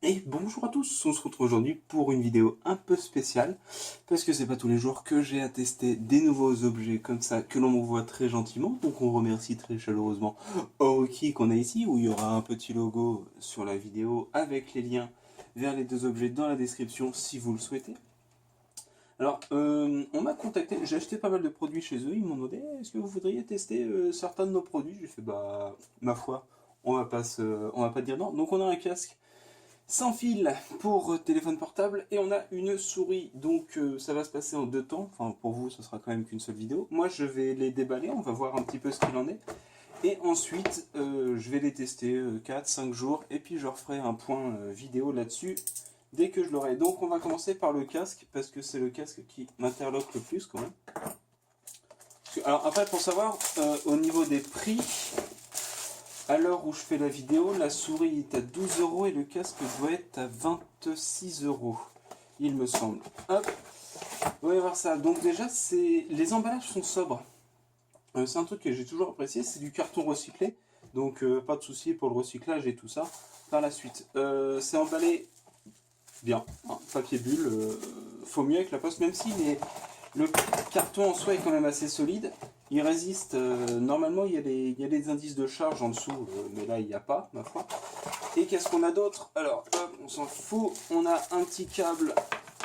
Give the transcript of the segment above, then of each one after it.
Et bonjour à tous, on se retrouve aujourd'hui pour une vidéo un peu spéciale, parce que c'est pas tous les jours que j'ai à tester des nouveaux objets comme ça, que l'on m'envoie très gentiment, donc on remercie très chaleureusement Aoki qu'on a ici, où il y aura un petit logo sur la vidéo avec les liens vers les deux objets dans la description si vous le souhaitez. Alors, on m'a contacté, j'ai acheté pas mal de produits chez eux, ils m'ont demandé est-ce que vous voudriez tester certains de nos produits. J'ai fait bah, ma foi, on va pas dire non. Donc on a un casque sans fil pour téléphone portable et on a une souris, donc ça va se passer en deux temps. Enfin, pour vous, ce sera quand même qu'une seule vidéo. Moi, je vais les déballer, on va voir un petit peu ce qu'il en est. Et ensuite, je vais les tester 4-5 jours et puis je referai un point vidéo là-dessus dès que je l'aurai. Donc, on va commencer par le casque parce que c'est le casque qui m'interloque le plus quand même. Alors, après, pour savoir, au niveau des prix, à l'heure où je fais la vidéo, la souris est à 12 euros et le casque doit être à 26 euros, il me semble. Hop, on va voir ça. Donc déjà, les emballages sont sobres. C'est un truc que j'ai toujours apprécié, c'est du carton recyclé. Donc pas de souci pour le recyclage et tout ça par la suite. C'est emballé bien, hein, papier bulle. Faut mieux avec la poste, même si le carton en soi est quand même assez solide. Il résiste, normalement il y a des indices de charge en dessous, mais là il n'y a pas, ma foi. Et qu'est-ce qu'on a d'autre? Alors, hop, on s'en fout, on a un petit câble,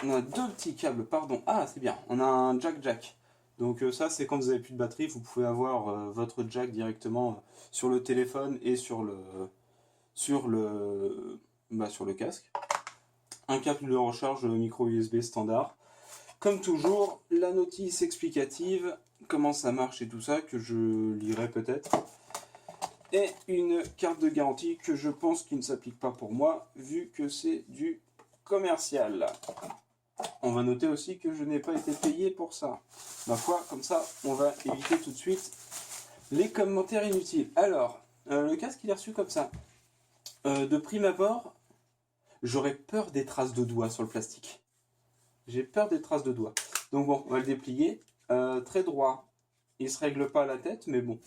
on a deux petits câbles, pardon. Ah, c'est bien, on a un jack. Donc ça, c'est quand vous avez plus de batterie, vous pouvez avoir votre jack directement sur le téléphone et sur le, sur le casque. Un câble de recharge micro USB standard. Comme toujours, la notice explicative, comment ça marche et tout ça, que je lirai peut-être. Et une carte de garantie que je pense qu'il ne s'applique pas pour moi, vu que c'est du commercial. On va noter aussi que je n'ai pas été payé pour ça. Ma foi, comme ça, on va éviter tout de suite les commentaires inutiles. Alors, le casque, il est reçu comme ça. De prime abord, j'aurais peur des traces de doigts sur le plastique. J'ai peur des traces de doigts. Donc bon, on va le déplier. Très droit. Il se règle pas à la tête, mais bon.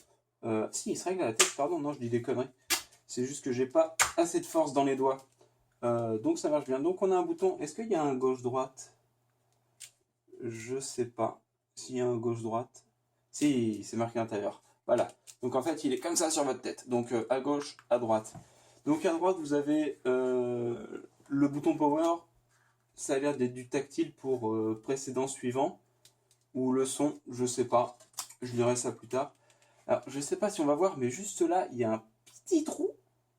Si, il se règle à la tête, pardon, non, je dis des conneries. C'est juste que j'ai pas assez de force dans les doigts. Donc ça marche bien. Donc on a un bouton. Est-ce qu'il y a un gauche-droite? Je sais pas. S'il y a un gauche-droite. Si, c'est marqué intérieur. Voilà. Donc en fait, il est comme ça sur votre tête. Donc à gauche, à droite. Donc à droite, vous avez le bouton power. Ça a l'air d'être du tactile pour précédent suivant. Ou le son, je sais pas. Je lirai ça plus tard. Alors, je sais pas si on va voir, mais juste là, il y a un petit trou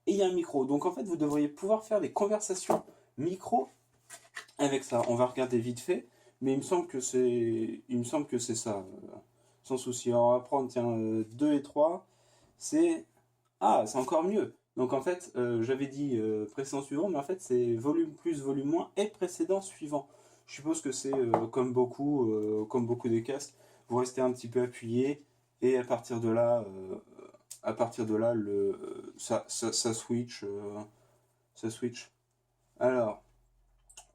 et il y a un micro. Donc en fait, vous devriez pouvoir faire des conversations micro avec ça. On va regarder vite fait, mais il me semble que c'est ça, sans souci. Alors, on va prendre, tiens, 2 et 3. C'est c'est encore mieux. Donc en fait, j'avais dit précédent suivant, mais en fait c'est volume plus, volume moins et précédent suivant. Je suppose que c'est comme beaucoup des casques, vous restez un petit peu appuyé et à partir de là, ça switch, ça switch. Alors,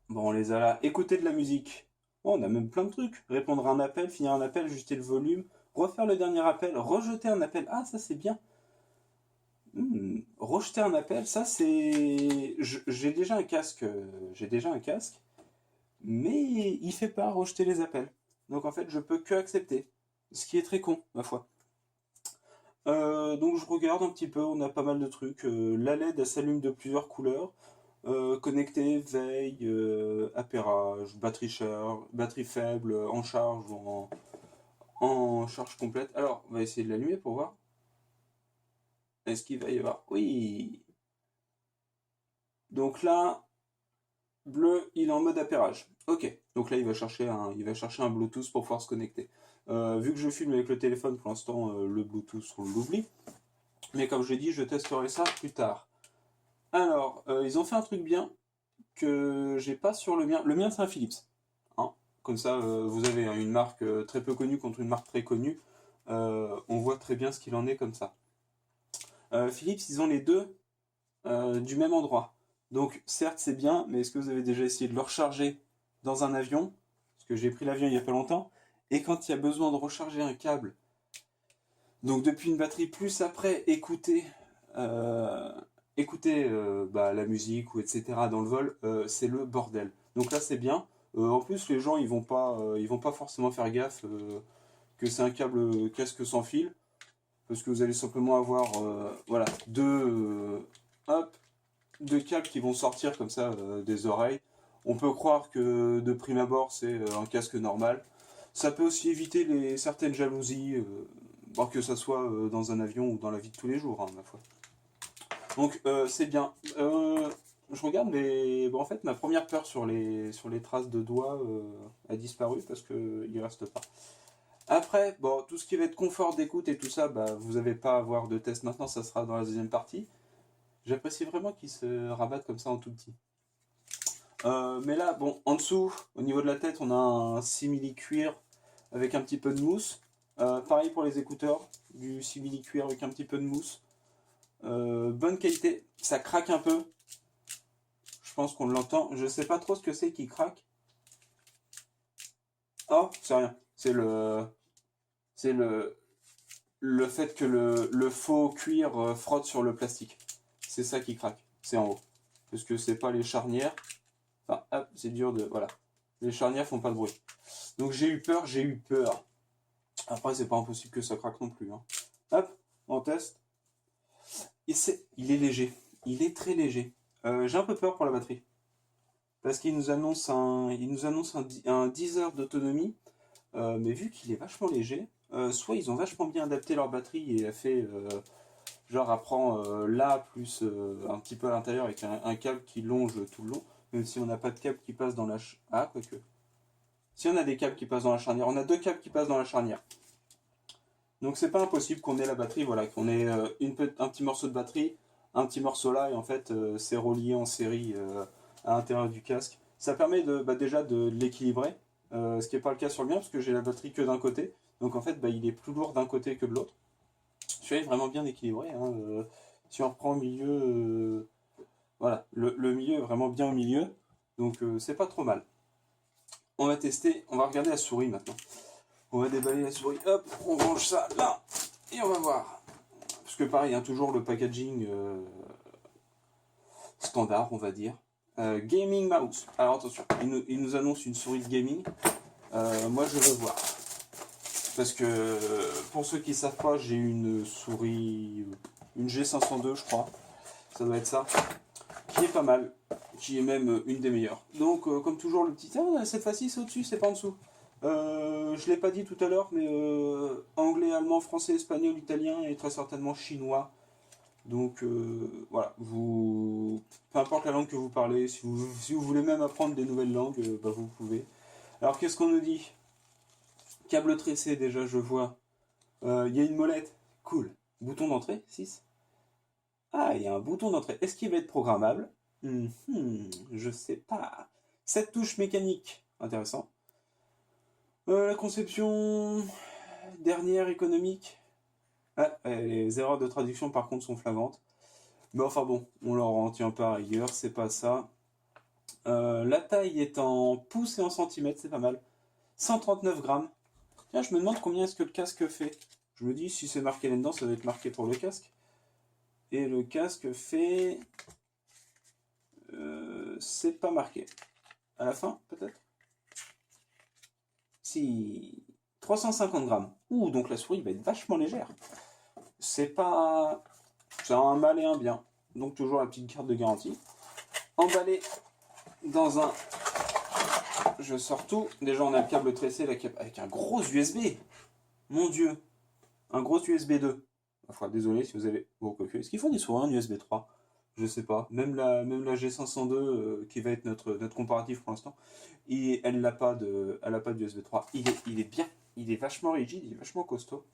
bon, on les a là. Écouter de la musique. Oh, on a même plein de trucs. Répondre à un appel, finir un appel, ajuster le volume, refaire le dernier appel, rejeter un appel. Ah, ça c'est bien. Rejeter un appel, ça c'est. J'ai déjà un casque, mais il fait pas rejeter les appels. Donc en fait, je peux que accepter, ce qui est très con, ma foi. Donc je regarde un petit peu, on a pas mal de trucs. La LED, elle s'allume de plusieurs couleurs. Connecté, veille, appairage, batterie faible, en charge ou en charge complète. Alors, on va essayer de l'allumer pour voir. Est-ce qu'il va y avoir? Oui. Donc là, bleu, il est en mode appairage. Ok, donc là il va chercher un Bluetooth pour pouvoir se connecter. Vu que je filme avec le téléphone, pour l'instant le Bluetooth on l'oublie. Mais comme je l'ai dit, je testerai ça plus tard. Alors, ils ont fait un truc bien que j'ai pas sur le mien. Le mien c'est un Philips. Hein. Comme ça, vous avez une marque très peu connue contre une marque très connue. On voit très bien ce qu'il en est comme ça. Philips, ils ont les deux du même endroit. Donc certes c'est bien, mais est-ce que vous avez déjà essayé de le recharger dans un avion? Parce que j'ai pris l'avion il n'y a pas longtemps, et quand il y a besoin de recharger un câble, donc depuis une batterie plus après écouter, euh, écouter la musique ou etc. dans le vol, c'est le bordel. Donc là c'est bien. En plus les gens ils vont pas forcément faire gaffe que c'est un câble casque sans fil, parce que vous allez simplement avoir voilà hop, deux câbles qui vont sortir comme ça des oreilles. On peut croire que de prime abord c'est un casque normal. Ça peut aussi éviter certaines jalousies, que ça soit dans un avion ou dans la vie de tous les jours, hein, ma foi. Donc c'est bien. Je regarde, mais bon, en fait ma première peur sur les traces de doigts a disparu parce qu'il ne reste pas. Après, bon, tout ce qui va être confort d'écoute et tout ça, bah, vous n'avez pas à avoir de test maintenant, ça sera dans la deuxième partie. J'apprécie vraiment qu'ils se rabattent comme ça en tout petit. Mais là, bon, en dessous, au niveau de la tête, on a un simili-cuir avec un petit peu de mousse. Pareil pour les écouteurs, du simili-cuir avec un petit peu de mousse. Bonne qualité, ça craque un peu. Je pense qu'on l'entend. Je sais pas trop ce que c'est qui craque. Oh, c'est rien. C'est le fait que le faux cuir frotte sur le plastique. C'est ça qui craque. C'est en haut. Parce que c'est pas les charnières. Enfin, hop, c'est dur de... Voilà. Les charnières font pas de bruit. Donc j'ai eu peur, j'ai eu peur. Après, c'est pas impossible que ça craque non plus. Hein. Hop, on teste. Il est léger. Il est très léger. J'ai un peu peur pour la batterie. Parce qu'il nous annonce un 10 heures d'autonomie. Mais vu qu'il est vachement léger, soit ils ont vachement bien adapté leur batterie et a fait... genre, elle prend là, plus un petit peu à l'intérieur avec un câble qui longe tout le long. Même si on n'a pas de câble qui passe dans la... Ah, quoique. Si on a des câbles qui passent dans la charnière, on a deux câbles qui passent dans la charnière. Donc c'est pas impossible qu'on ait la batterie, voilà, qu'on ait un petit morceau de batterie, un petit morceau là, et en fait c'est relié en série à l'intérieur du casque. Ça permet déjà de l'équilibrer, ce qui n'est pas le cas sur le mien, parce que j'ai la batterie que d'un côté. Donc en fait il est plus lourd d'un côté que de l'autre. Celui-là est vraiment bien équilibré. Hein, si on reprend au milieu, voilà, le milieu est vraiment bien au milieu. Donc c'est pas trop mal. On va tester, on va regarder la souris maintenant. On va déballer la souris, hop, on range ça là, et on va voir. Parce que pareil, hein, toujours le packaging standard, on va dire. Gaming mouse. Alors attention, il nous annonce une souris de gaming. Moi je veux voir. Parce que pour ceux qui ne savent pas, j'ai une souris, une G502 je crois. Ça doit être ça. Qui est pas mal. Qui est même une des meilleures. Donc comme toujours le petit... Ah, cette fois-ci c'est au-dessus, c'est pas en dessous. Je l'ai pas dit tout à l'heure, mais anglais, allemand, français, espagnol, italien et très certainement chinois. Donc voilà, peu importe la langue que vous parlez, si vous voulez même apprendre des nouvelles langues, vous pouvez. Alors qu'est-ce qu'on nous dit? Câble tressé déjà, je vois. Il y a une molette, cool. Bouton d'entrée, 6. Ah, il y a un bouton d'entrée. Est-ce qu'il va être programmable? Je sais pas. 7 touches mécaniques, intéressant. La conception dernière économique. Ah, les erreurs de traduction par contre sont flagrantes. Mais enfin bon, on leur en tient pas rigueur, c'est pas ça. La taille est en pouces et en centimètres, c'est pas mal. 139 grammes. Tiens, je me demande combien est-ce que le casque fait. Je me dis, si c'est marqué là-dedans, ça doit être marqué pour le casque. Et le casque fait... c'est pas marqué. À la fin, peut-être? Si... 350 grammes. Ouh, donc la souris va être vachement légère. C'est pas... C'est un mal et un bien. Donc toujours la petite carte de garantie. Emballé dans un... Je sors tout. Déjà on a le câble tressé avec un gros USB. Mon dieu. Un gros USB 2. Enfin désolé si vous avez... Bon, est-ce qu'ils font des souris en USB 3? Je sais pas. Même la G502 qui va être notre comparatif pour l'instant. Et elle n'a pas de USB 3. Il est bien. Il est vachement rigide. Il est vachement costaud.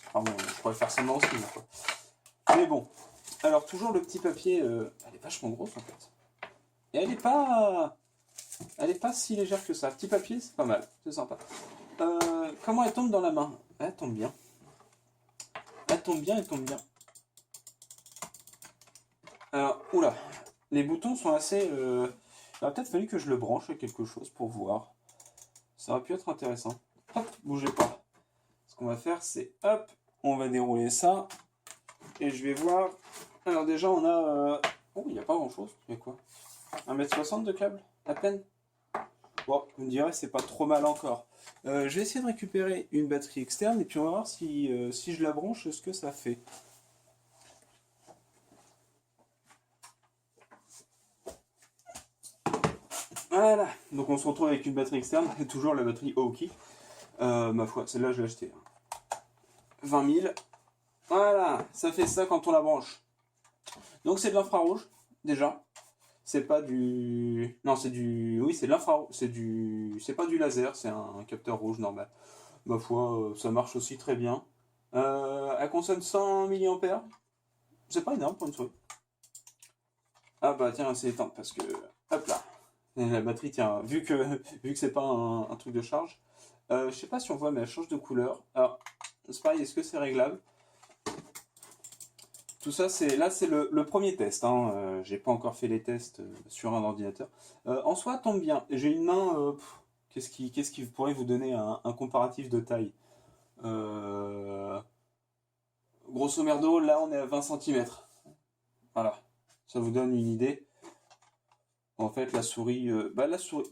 Enfin bon, je pourrais faire semblant aussi. Quoi. Mais bon. Alors toujours le petit papier. Elle est vachement grosse en fait. Et elle est pas si légère que ça. Petit papier, c'est pas mal. C'est sympa. Comment elle tombe dans la main? Elle tombe bien. Elle tombe bien, elle tombe bien. Alors, oula. Les boutons sont assez... il aurait peut-être fallu que je le branche à quelque chose pour voir. Ça aurait pu être intéressant. Hop, bougez pas. Ce qu'on va faire, c'est hop, on va dérouler ça. Et je vais voir Alors déjà, on a... Oh, il n'y a pas grand-chose. Il y a quoi? 1,60 m de câble, à peine. Bon, vous me direz, c'est pas trop mal encore. Je vais essayer de récupérer une batterie externe et puis on va voir si je la branche, ce que ça fait. Voilà, donc on se retrouve avec une batterie externe, et toujours la batterie Aoki. Ma foi, celle-là je l'ai achetée. 20 000. Voilà, ça fait ça quand on la branche. Donc c'est de l'infrarouge, déjà. C'est pas du... Non, c'est du... Oui, c'est de l'infrarouge. C'est pas du laser, c'est un capteur rouge normal. Ma foi, ça marche aussi très bien. Elle consomme 100 mAh. C'est pas énorme pour une souris. Ah bah tiens, c'est éteint parce que... Hop là. La batterie, tiens, vu que c'est pas un truc de charge. Je sais pas si on voit, mais elle change de couleur. Alors, c'est pareil, est-ce que c'est réglable? Tout ça, là, c'est le premier test. Hein. J'ai pas encore fait les tests sur un ordinateur. En soi, tombe bien. J'ai une main. Qu'est-ce qui pourrait vous donner un comparatif de taille? Grosso merdo, là, on est à 20 cm. Voilà. Ça vous donne une idée. En fait, la souris,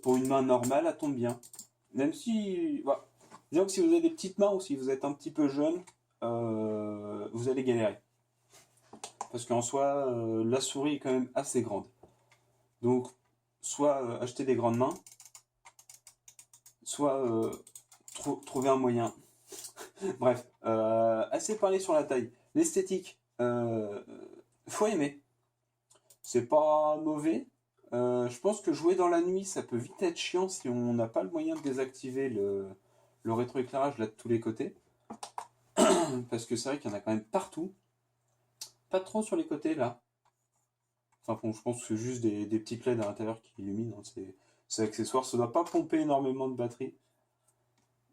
pour une main normale, elle tombe bien. Même si, bah, disons que si vous avez des petites mains ou si vous êtes un petit peu jeune, vous allez galérer. Parce qu'en soi, la souris est quand même assez grande. Donc, soit acheter des grandes mains, soit trouver un moyen. Bref, assez parlé sur la taille. L'esthétique, faut aimer. C'est pas mauvais. Je pense que jouer dans la nuit, ça peut vite être chiant si on n'a pas le moyen de désactiver le rétroéclairage là de tous les côtés. Parce que c'est vrai qu'il y en a quand même partout. Pas trop sur les côtés là. Enfin bon, je pense que c'est juste des petites LED à l'intérieur qui illuminent. Hein. C'est accessoire. Ça ne doit pas pomper énormément de batterie.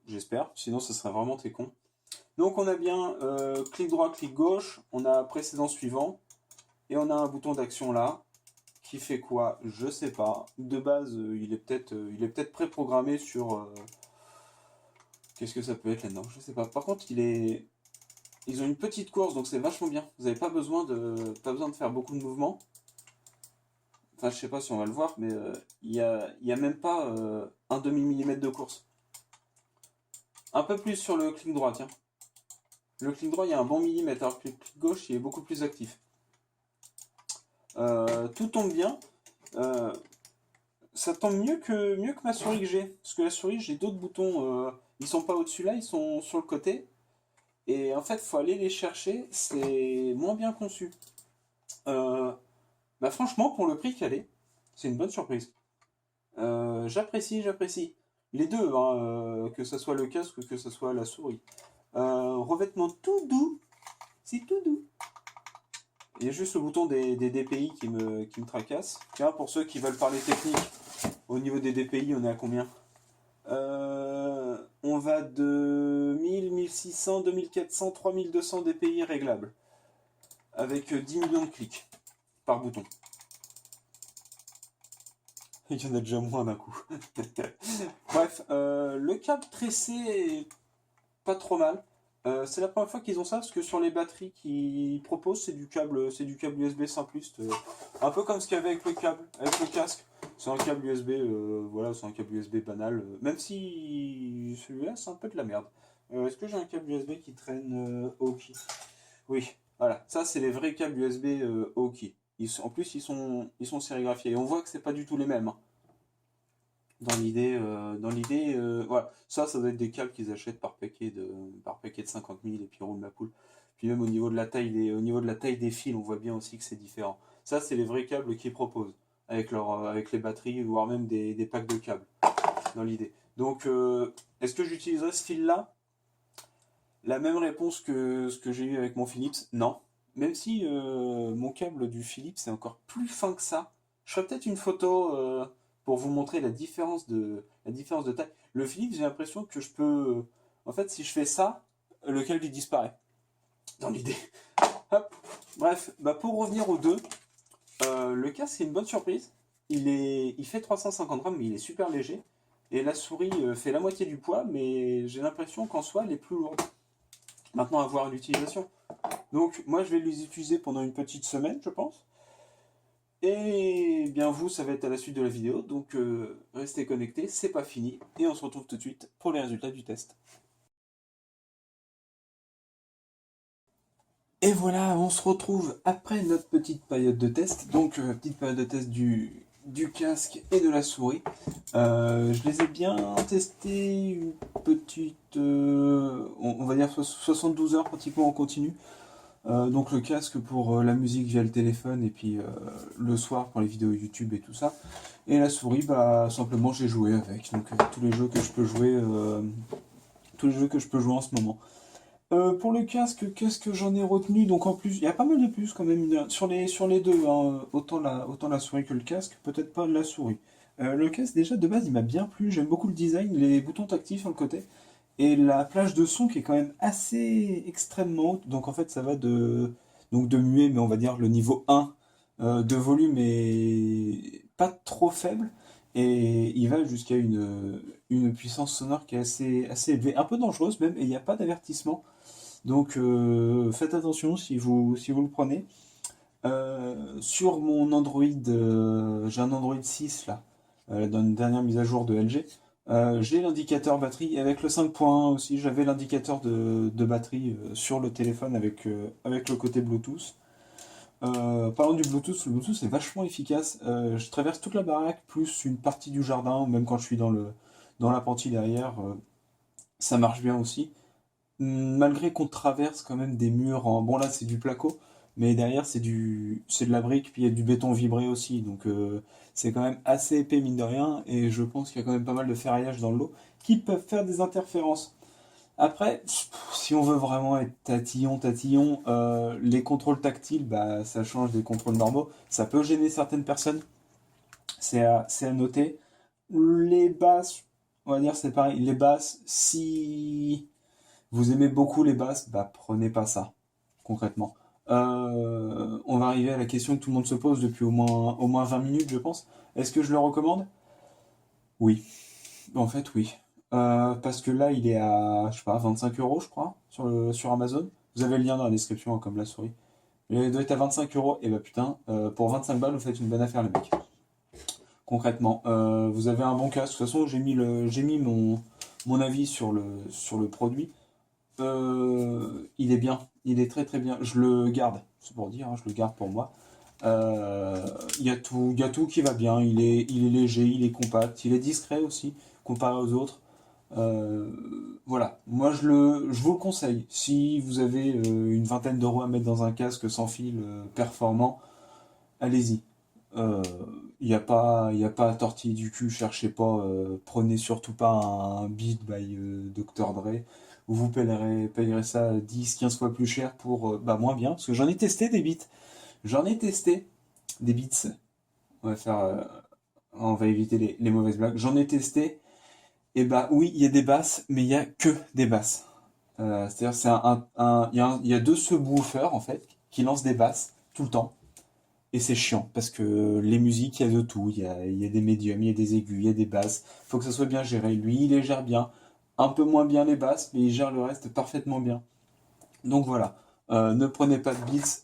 J'espère. Sinon, ça serait vraiment très con. Donc on a bien clic droit, clic gauche. On a précédent suivant. Et on a un bouton d'action là. Qui fait quoi? Je sais pas. De base, il est peut-être préprogrammé sur... Qu'est-ce que ça peut être là-dedans? Je sais pas. Par contre, ils ont une petite course, donc c'est vachement bien. Vous n'avez pas besoin de faire beaucoup de mouvements. Enfin, je sais pas si on va le voir, mais il y a même pas un demi-millimètre de course. Un peu plus sur le clic droit, tiens. Le clic droit, il y a un bon millimètre, alors que le clic gauche, il est beaucoup plus actif. Tout tombe bien. Ça tombe mieux que ma souris que j'ai. Parce que la souris, j'ai d'autres boutons. Ils sont pas au-dessus là, ils sont sur le côté. Et en fait, il faut aller les chercher. C'est moins bien conçu. Bah franchement, pour le prix qu'elle est, c'est une bonne surprise. J'apprécie. Les deux, hein, que ce soit le casque ou que ce soit la souris. Revêtement tout doux. C'est tout doux. Il y a juste le bouton des DPI qui me tracasse. Tiens, pour ceux qui veulent parler technique, au niveau des DPI, on est à combien? On va de 1000, 1600, 2400, 3200 DPI réglables. Avec 10 millions de clics par bouton. Il y en a déjà moins d'un coup. Bref, le câble tressé est pas trop mal. C'est la première fois qu'ils ont ça parce que sur les batteries qu'ils proposent, c'est du câble USB simpliste, un peu comme ce qu'il y avait avec le casque. C'est un câble USB, voilà, c'est un câble USB banal. Même si celui-là, c'est un peu de la merde. Est-ce que j'ai un câble USB qui traîne Aoki? Oui, voilà, ça c'est les vrais câbles USB Aoki. En plus, ils sont sérigraphiés. Et on voit que c'est pas du tout les mêmes. Hein. Dans l'idée, voilà. Ça doit être des câbles qu'ils achètent par paquet de 50 000 et puis ils roulent ma poule. Puis même au niveau de la taille des fils, on voit bien aussi que c'est différent. Ça, c'est les vrais câbles qu'ils proposent avec les batteries, voire même des packs de câbles dans l'idée. Donc, est-ce que j'utiliserai ce fil-là? La même réponse que ce que j'ai eu avec mon Philips, non. Même si mon câble du Philips est encore plus fin que ça. Je ferai peut-être une photo pour vous montrer la différence de taille. Le Philips, j'ai l'impression que je peux... en fait, si je fais ça, le câble il disparaît. Dans l'idée. Hop. Bref, bah pour revenir aux deux, le casque c'est une bonne surprise. Il fait 350 grammes, mais il est super léger. Et la souris fait la moitié du poids, mais j'ai l'impression qu'en soi, elle est plus lourde. Maintenant, à voir l'utilisation. Donc, moi, je vais les utiliser pendant une petite semaine, je pense. Et bien, vous, ça va être à la suite de la vidéo. Donc, restez connectés, c'est pas fini. Et on se retrouve tout de suite pour les résultats du test. Et voilà, on se retrouve après notre petite période de test. Donc, petite période de test du casque et de la souris. Je les ai bien testés une petite, on va dire 72 heures pratiquement en continu. Donc le casque pour la musique via le téléphone et puis le soir pour les vidéos YouTube et tout ça. Et la souris, bah simplement j'ai joué avec. Donc tous les jeux que je peux jouer, tous les jeux que je peux jouer en ce moment. Pour le casque, qu'est-ce que j'en ai retenu? Donc en plus, il y a pas mal de plus quand même sur les deux, hein, autant la souris que le casque, peut-être pas la souris. Le casque déjà de base il m'a bien plu, j'aime beaucoup le design, les boutons tactiles sur le côté. Et la plage de son qui est quand même assez extrêmement haute. Donc en fait ça va de muet, mais on va dire le niveau 1 de volume est pas trop faible. Et il va jusqu'à une puissance sonore qui est assez élevée, un peu dangereuse même, et il n'y a pas d'avertissement. Donc faites attention si vous le prenez. Sur mon Android, j'ai un Android 6 là, dans une dernière mise à jour de LG. J'ai l'indicateur batterie et avec le 5.1 aussi, j'avais l'indicateur de batterie sur le téléphone avec le côté Bluetooth. Parlant du Bluetooth, le Bluetooth est vachement efficace. Je traverse toute la baraque, plus une partie du jardin, ou même quand je suis dans l'appentis derrière, ça marche bien aussi. Malgré qu'on traverse quand même des murs en... Bon là c'est du placo, mais derrière c'est de la brique, puis il y a du béton vibré aussi, donc c'est quand même assez épais mine de rien, et je pense qu'il y a quand même pas mal de ferraillage dans l'eau qui peuvent faire des interférences. Après, si on veut vraiment être tatillon, les contrôles tactiles, bah ça change des contrôles normaux, ça peut gêner certaines personnes, c'est à noter. Les basses, on va dire c'est pareil, les basses, si vous aimez beaucoup les basses, bah prenez pas ça, concrètement. On va arriver à la question que tout le monde se pose depuis au moins 20 minutes, je pense. Est-ce que je le recommande? Oui. En fait, oui. Parce que là, il est à, je sais pas, 25 euros, je crois, sur Amazon. Vous avez le lien dans la description, hein, comme la souris. Il doit être à 25 euros. Et bah putain, pour 25 balles, vous faites une bonne affaire, les mecs. Concrètement, vous avez un bon casque. De toute façon, j'ai mis mon avis sur le produit. Il est bien, il est très très bien. Je le garde, c'est pour dire, hein, je le garde pour moi. Il y a tout qui va bien. Il est léger, il est compact, il est discret aussi comparé aux autres. Euh, voilà, moi je vous le conseille. Si vous avez une vingtaine d'euros à mettre dans un casque sans fil performant, allez-y. Euh, il y a pas à tortiller du cul, cherchez pas, prenez surtout pas un Beat by Dr. Dre, où vous payerez ça 10-15 fois plus cher pour bah, moins bien, parce que j'en ai testé des beats, j'en ai testé des beats, on va faire, on va éviter les mauvaises blagues, j'en ai testé, et bah oui, il y a des basses, mais il y a que des basses. C'est-à-dire il y a deux subwoofers en fait, qui lancent des basses tout le temps. Et c'est chiant parce que les musiques, il y a de tout. Il y a des médiums, il y a des aigus, il y a des basses. Il faut que ça soit bien géré. Lui, il les gère bien. Un peu moins bien les basses, mais il gère le reste parfaitement bien. Donc voilà. Ne prenez pas de beats.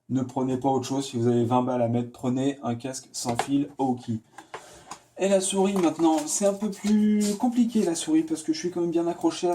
Ne prenez pas autre chose. Si vous avez 20 balles à mettre, prenez un casque sans fil Aoki. Et la souris maintenant, c'est un peu plus compliqué la souris parce que je suis quand même bien accroché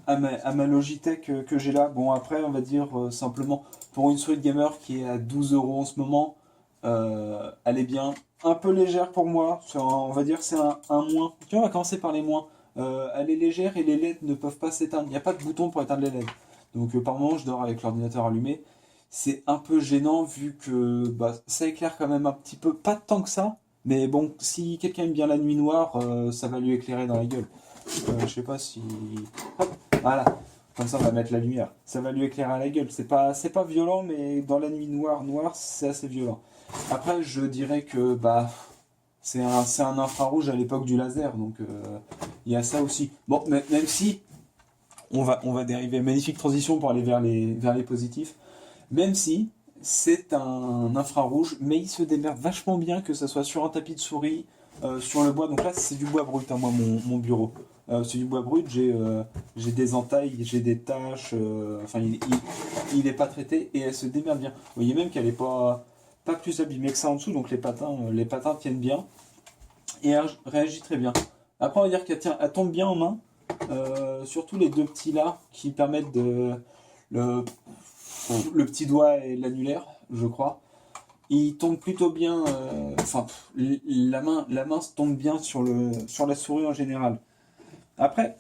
à ma Logitech que j'ai là. Bon après on va dire simplement pour une souris de gamer qui est à 12 euros en ce moment, elle est bien un peu légère pour moi. On va dire c'est un moins. Tu vois, on va commencer par les moins. Elle est légère et les LED ne peuvent pas s'éteindre. Il n'y a pas de bouton pour éteindre les LED. Donc par moment je dors avec l'ordinateur allumé. C'est un peu gênant vu que bah, ça éclaire quand même un petit peu, pas tant que ça, mais bon, si quelqu'un aime bien la nuit noire, ça va lui éclairer dans la gueule. Je sais pas si... Hop, voilà, comme ça on va mettre la lumière. Ça va lui éclairer à la gueule. C'est pas violent, mais dans la nuit noire, c'est assez violent. Après, je dirais que bah c'est un infrarouge à l'époque du laser, donc il y a ça aussi. Bon, mais, même si on va dériver, magnifique transition pour aller vers les positifs. Même si c'est un infrarouge, mais il se démerde vachement bien, que ce soit sur un tapis de souris, sur le bois. Donc là, c'est du bois brut, hein, moi, mon bureau. C'est du bois brut, j'ai des entailles, j'ai des taches, enfin, il est pas traité et elle se démerde bien. Vous voyez même qu'elle est pas plus abîmée que ça en dessous, donc les patins tiennent bien et elle réagit très bien. Après, on va dire elle tombe bien en main, surtout les deux petits là qui permettent le, le petit doigt et l'annulaire, je crois. Il tombe plutôt bien, enfin, la main se tombe bien sur la souris en général. Après,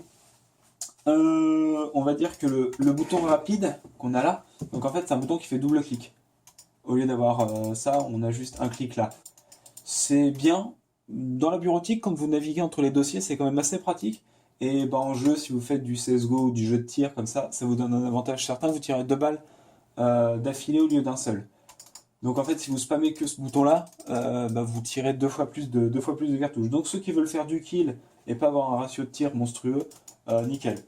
on va dire que le bouton rapide qu'on a là, donc en fait, c'est un bouton qui fait double clic. Au lieu d'avoir ça, on a juste un clic là. C'est bien. Dans la bureautique, quand vous naviguez entre les dossiers, c'est quand même assez pratique. Et ben, en jeu, si vous faites du CSGO ou du jeu de tir comme ça vous donne un avantage certain. Vous tirez deux balles d'affilée au lieu d'un seul. Donc en fait, si vous spammez que ce bouton-là, vous tirez deux fois plus de cartouches. Donc ceux qui veulent faire du kill et pas avoir un ratio de tir monstrueux, nickel.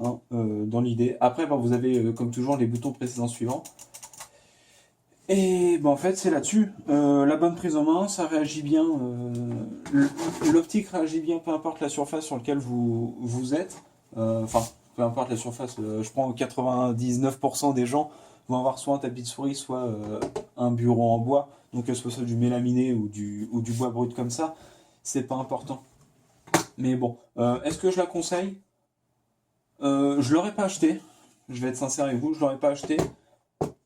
Hein, dans l'idée. Après, vous avez comme toujours les boutons précédents suivants. Et en fait, c'est là-dessus. La bonne prise en main, ça réagit bien. L'optique réagit bien, peu importe la surface sur laquelle vous êtes. Enfin, peu importe la surface. Je prends 99% des gens vont avoir soit un tapis de souris, soit un bureau en bois. Donc, que ce soit du mélaminé ou du bois brut comme ça, c'est pas important. Mais bon, est-ce que je la conseille? Je l'aurais pas acheté. Je vais être sincère avec vous, je l'aurais pas acheté.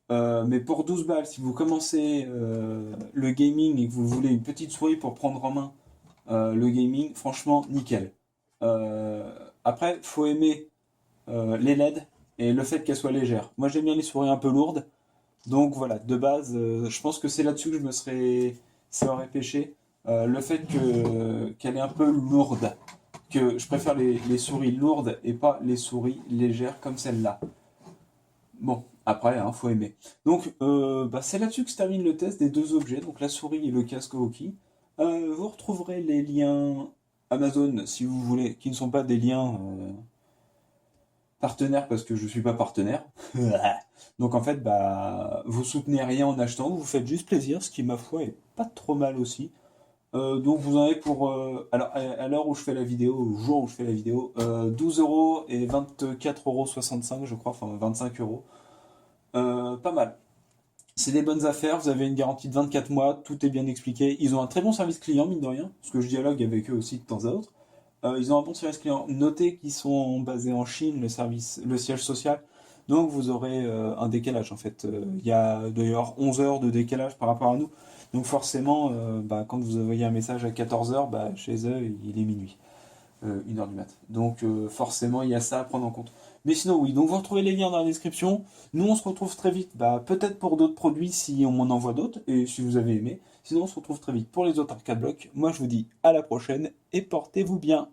Mais pour 12 balles, si vous commencez le gaming et que vous voulez une petite souris pour prendre en main le gaming, franchement, nickel. Après, faut aimer les LED et le fait qu'elles soient légères. Moi, j'aime bien les souris un peu lourdes. Donc voilà, de base, je pense que c'est là-dessus que ça aurait pêché. Le fait qu'elle est un peu lourde. Que je préfère les souris lourdes et pas les souris légères comme celle-là. Bon, après, hein, faut aimer. Donc, c'est là-dessus que se termine le test des deux objets, donc la souris et le casque Oki. Vous retrouverez les liens Amazon, si vous voulez, qui ne sont pas des liens partenaires, parce que je ne suis pas partenaire. Donc, en fait, vous soutenez rien en achetant, vous faites juste plaisir, ce qui, ma foi, est pas trop mal aussi. Donc, vous en avez pour... alors, à l'heure où je fais la vidéo, au jour où je fais la vidéo, 12 euros et 24,65 €, je crois, enfin 25 euros. Pas mal. C'est des bonnes affaires, vous avez une garantie de 24 mois, tout est bien expliqué. Ils ont un très bon service client, mine de rien, parce que je dialogue avec eux aussi de temps à autre. Ils ont un bon service client. Notez qu'ils sont basés en Chine, le siège social. Donc vous aurez un décalage en fait. Il y a d'ailleurs 11 heures de décalage par rapport à nous. Donc forcément, quand vous envoyez un message à 14 heures, chez eux, il est minuit. 1 heure du mat. Donc forcément, il y a ça à prendre en compte. Mais sinon, oui. Donc vous retrouvez les liens dans la description. Nous, on se retrouve très vite, peut-être pour d'autres produits si on m'en envoie d'autres et si vous avez aimé. Sinon, on se retrouve très vite pour les autres arcade blocs. Moi, je vous dis à la prochaine et portez-vous bien.